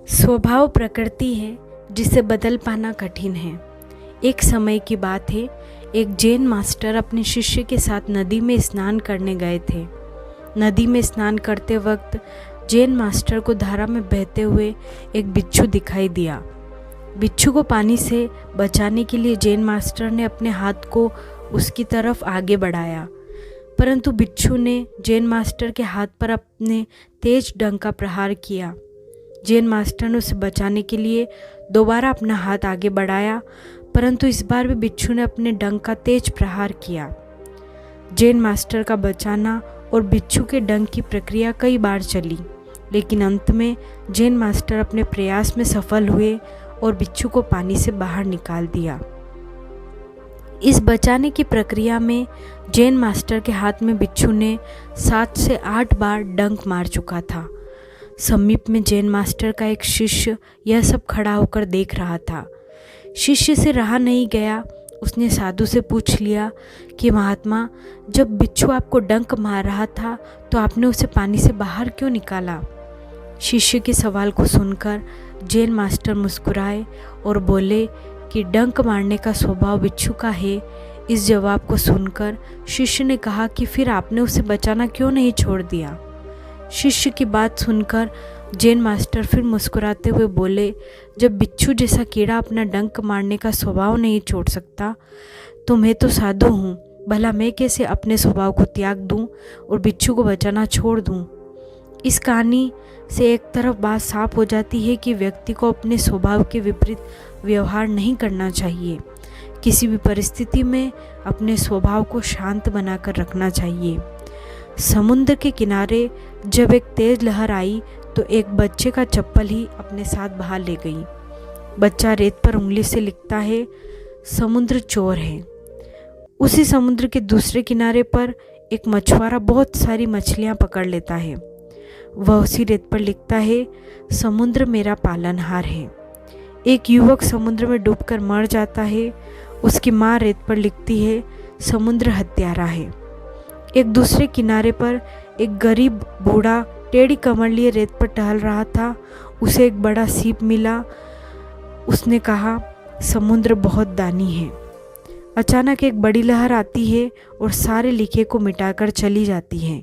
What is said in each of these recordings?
स्वभाव प्रकृति है जिसे बदल पाना कठिन है। एक समय की बात है, एक जैन मास्टर अपने शिष्य के साथ नदी में स्नान करने गए थे। नदी में स्नान करते वक्त जैन मास्टर को धारा में बहते हुए एक बिच्छू दिखाई दिया। बिच्छू को पानी से बचाने के लिए जैन मास्टर ने अपने हाथ को उसकी तरफ आगे बढ़ाया, परंतु बिच्छू ने जैन मास्टर के हाथ पर अपने तेज डंक का प्रहार किया। जैन मास्टर ने उसे बचाने के लिए दोबारा अपना हाथ आगे बढ़ाया, परंतु इस बार भी बिच्छू ने अपने डंक का तेज प्रहार किया। जैन मास्टर का बचाना और बिच्छू के डंक की प्रक्रिया कई बार चली, लेकिन अंत में जैन मास्टर अपने प्रयास में सफल हुए और बिच्छू को पानी से बाहर निकाल दिया। इस बचाने की प्रक्रिया में जैन मास्टर के हाथ में बिच्छू ने 7 से 8 बार डंक मार चुका था। समीप में जैन मास्टर का एक शिष्य यह सब खड़ा होकर देख रहा था। शिष्य से रहा नहीं गया, उसने साधु से पूछ लिया कि महात्मा, जब बिच्छू आपको डंक मार रहा था तो आपने उसे पानी से बाहर क्यों निकाला? शिष्य के सवाल को सुनकर जैन मास्टर मुस्कुराए और बोले कि डंक मारने का स्वभाव बिच्छू का है। इस जवाब को सुनकर शिष्य ने कहा कि फिर आपने उसे बचाना क्यों नहीं छोड़ दिया? शिष्य की बात सुनकर जैन मास्टर फिर मुस्कुराते हुए बोले, जब बिच्छू जैसा कीड़ा अपना डंक मारने का स्वभाव नहीं छोड़ सकता तो मैं तो साधु हूँ, भला मैं कैसे अपने स्वभाव को त्याग दूँ और बिच्छू को बचाना छोड़ दूँ? इस कहानी से एक तरफ बात साफ हो जाती है कि व्यक्ति को अपने स्वभाव के विपरीत व्यवहार नहीं करना चाहिए। किसी भी परिस्थिति में अपने स्वभाव को शांत बनाकर रखना चाहिए। समुद्र के किनारे जब एक तेज लहर आई तो एक बच्चे का चप्पल ही अपने साथ बहा ले गई। बच्चा रेत पर उंगली से लिखता है, समुद्र चोर है। उसी समुद्र के दूसरे किनारे पर एक मछुआरा बहुत सारी मछलियां पकड़ लेता है। वह उसी रेत पर लिखता है, समुद्र मेरा पालनहार है। एक युवक समुद्र में डूबकर मर जाता है। उसकी माँ रेत पर लिखती है, समुद्र हत्यारा है। एक दूसरे किनारे पर एक गरीब बूढ़ा टेढ़ी कमर लिए रेत पर टहल रहा था। उसे एक बड़ा सीप मिला। उसने कहा, समुद्र बहुत दानी है। अचानक एक बड़ी लहर आती है और सारे लिखे को मिटाकर चली जाती है।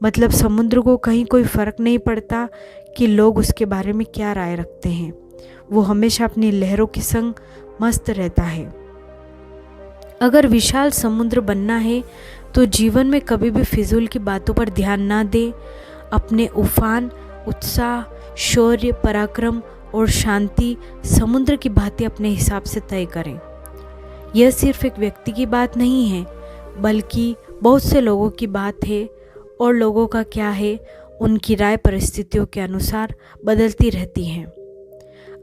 मतलब समुद्र को कहीं कोई फर्क नहीं पड़ता कि लोग उसके बारे में क्या राय रखते हैं। वो हमेशा अपनी लहरों के संग मस्त रहता है। अगर विशाल समुद्र बनना है तो जीवन में कभी भी फिजूल की बातों पर ध्यान ना दे। अपने उफान, उत्साह, शौर्य, पराक्रम और शांति समुद्र की भांति अपने हिसाब से तय करें। यह सिर्फ एक व्यक्ति की बात नहीं है, बल्कि बहुत से लोगों की बात है। और लोगों का क्या है, उनकी राय परिस्थितियों के अनुसार बदलती रहती है।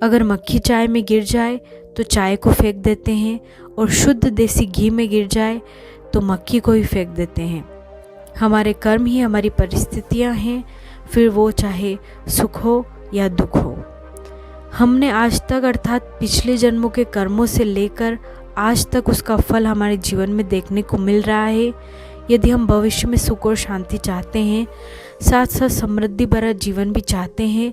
अगर मक्खी चाय में गिर जाए तो चाय को फेंक देते हैं, और शुद्ध देसी घी में गिर जाए तो मक्खी को ही फेंक देते हैं। हमारे कर्म ही हमारी परिस्थितियां हैं, फिर वो चाहे सुख हो या दुख हो। हमने आज तक अर्थात पिछले जन्मों के कर्मों से लेकर आज तक उसका फल हमारे जीवन में देखने को मिल रहा है। यदि हम भविष्य में सुख और शांति चाहते हैं, साथ साथ समृद्धि भरा जीवन भी चाहते हैं,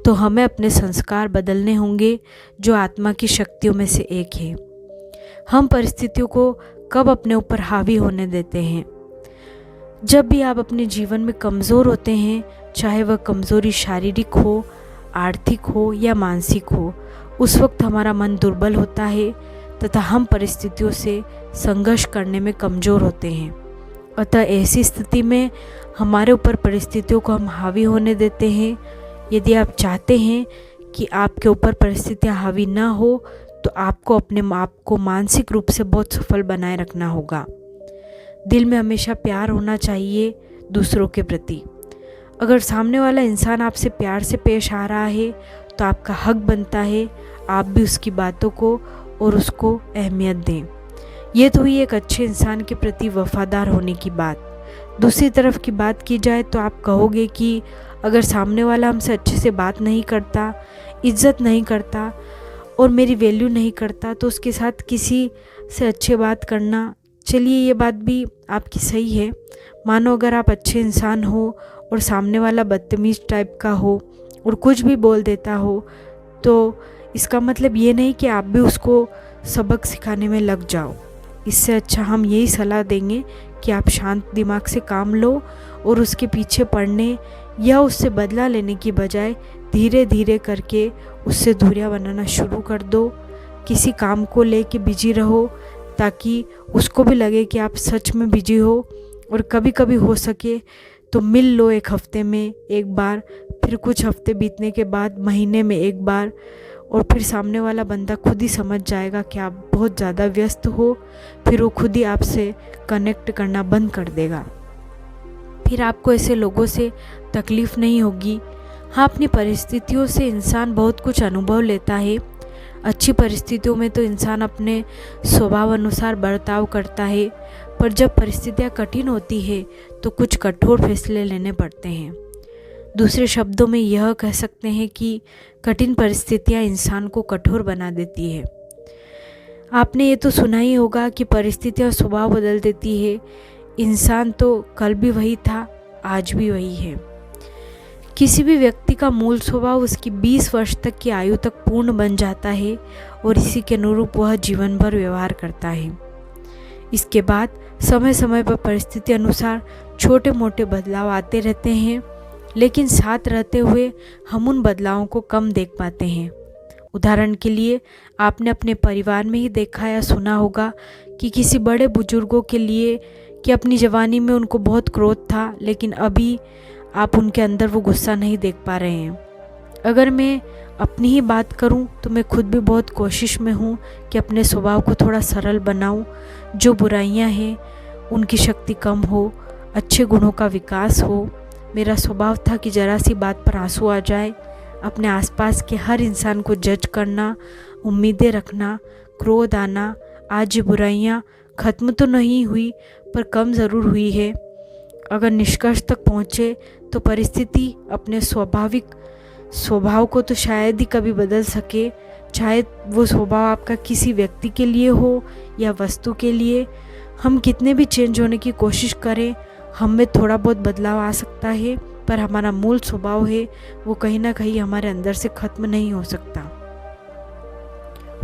तो हमें अपने संस्कार बदलने होंगे, जो आत्मा की शक्तियों में से एक है। हम परिस्थितियों को कब अपने ऊपर हावी होने देते हैं? जब भी आप अपने जीवन में कमज़ोर होते हैं, चाहे वह कमज़ोरी शारीरिक हो, आर्थिक हो या मानसिक हो, उस वक्त हमारा मन दुर्बल होता है तथा हम परिस्थितियों से संघर्ष करने में कमज़ोर होते हैं। अतः ऐसी स्थिति में हमारे ऊपर परिस्थितियों को हम हावी होने देते हैं। यदि आप चाहते हैं कि आपके ऊपर परिस्थितियां हावी ना हो, तो आपको अपने आप को मानसिक रूप से बहुत सफल बनाए रखना होगा। दिल में हमेशा प्यार होना चाहिए दूसरों के प्रति। अगर सामने वाला इंसान आपसे प्यार से पेश आ रहा है तो आपका हक बनता है आप भी उसकी बातों को और उसको अहमियत दें। ये तो हुई एक अच्छे इंसान के प्रति वफादार होने की बात। दूसरी तरफ की बात की जाए तो आप कहोगे कि अगर सामने वाला हमसे अच्छे से बात नहीं करता, इज्जत नहीं करता और मेरी वैल्यू नहीं करता, तो उसके साथ किसी से अच्छे बात करना, चलिए ये बात भी आपकी सही है। मानो अगर आप अच्छे इंसान हो और सामने वाला बदतमीज़ टाइप का हो और कुछ भी बोल देता हो, तो इसका मतलब ये नहीं कि आप भी उसको सबक सिखाने में लग जाओ। इससे अच्छा हम यही सलाह देंगे कि आप शांत दिमाग से काम लो और उसके पीछे पड़ने या उससे बदला लेने की बजाय धीरे धीरे करके उससे दूरियां बनाना शुरू कर दो। किसी काम को लेके बिजी रहो ताकि उसको भी लगे कि आप सच में बिजी हो, और कभी कभी हो सके तो मिल लो एक हफ्ते में एक बार, फिर कुछ हफ्ते बीतने के बाद महीने में एक बार, और फिर सामने वाला बंदा खुद ही समझ जाएगा कि आप बहुत ज़्यादा व्यस्त हो, फिर वो खुद ही आपसे कनेक्ट करना बंद कर देगा। फिर आपको ऐसे लोगों से तकलीफ़ नहीं होगी। हाँ, अपनी परिस्थितियों से इंसान बहुत कुछ अनुभव लेता है। अच्छी परिस्थितियों में तो इंसान अपने स्वभाव अनुसार बर्ताव करता है, पर जब परिस्थितियाँ कठिन होती है तो कुछ कठोर फैसले लेने पड़ते हैं। दूसरे शब्दों में यह कह सकते हैं कि कठिन परिस्थितियाँ इंसान को कठोर बना देती है। आपने ये तो सुना ही होगा कि परिस्थितियाँ स्वभाव बदल देती है। इंसान तो कल भी वही था, आज भी वही है। किसी भी व्यक्ति का मूल स्वभाव उसकी 20 वर्ष तक की आयु तक पूर्ण बन जाता है और इसी के अनुरूप वह जीवन भर व्यवहार करता है। इसके बाद समय समय पर परिस्थिति अनुसार छोटे मोटे बदलाव आते रहते हैं, लेकिन साथ रहते हुए हम उन बदलावों को कम देख पाते हैं। उदाहरण के लिए आपने अपने परिवार में ही देखा या सुना होगा कि किसी बड़े बुजुर्गों के लिए कि अपनी जवानी में उनको बहुत क्रोध था, लेकिन अभी आप उनके अंदर वो गुस्सा नहीं देख पा रहे हैं। अगर मैं अपनी ही बात करूं तो मैं खुद भी बहुत कोशिश में हूं कि अपने स्वभाव को थोड़ा सरल बनाऊं। जो बुराइयां हैं उनकी शक्ति कम हो, अच्छे गुणों का विकास हो। मेरा स्वभाव था कि ज़रा सी बात पर आंसू आ जाए, अपने आसपास के हर इंसान को जज करना, उम्मीदें रखना, क्रोध आना। आज ये बुराइयाँ ख़त्म तो नहीं हुई पर कम ज़रूर हुई है। अगर निष्कर्ष तक पहुँचे तो परिस्थिति अपने स्वाभाविक स्वभाव को तो शायद ही कभी बदल सके, चाहे वो स्वभाव आपका किसी व्यक्ति के लिए हो या वस्तु के लिए। हम कितने भी चेंज होने की कोशिश करें, हम में थोड़ा बहुत बदलाव आ सकता है, पर हमारा मूल स्वभाव है वो कहीं ना कहीं हमारे अंदर से ख़त्म नहीं हो सकता।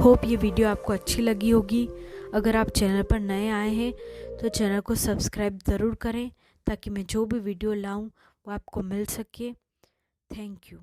होप ये वीडियो आपको अच्छी लगी होगी। अगर आप चैनल पर नए आए हैं तो चैनल को सब्सक्राइब ज़रूर करें ताकि मैं जो भी वीडियो लाऊं वो आपको मिल सके। Thank you.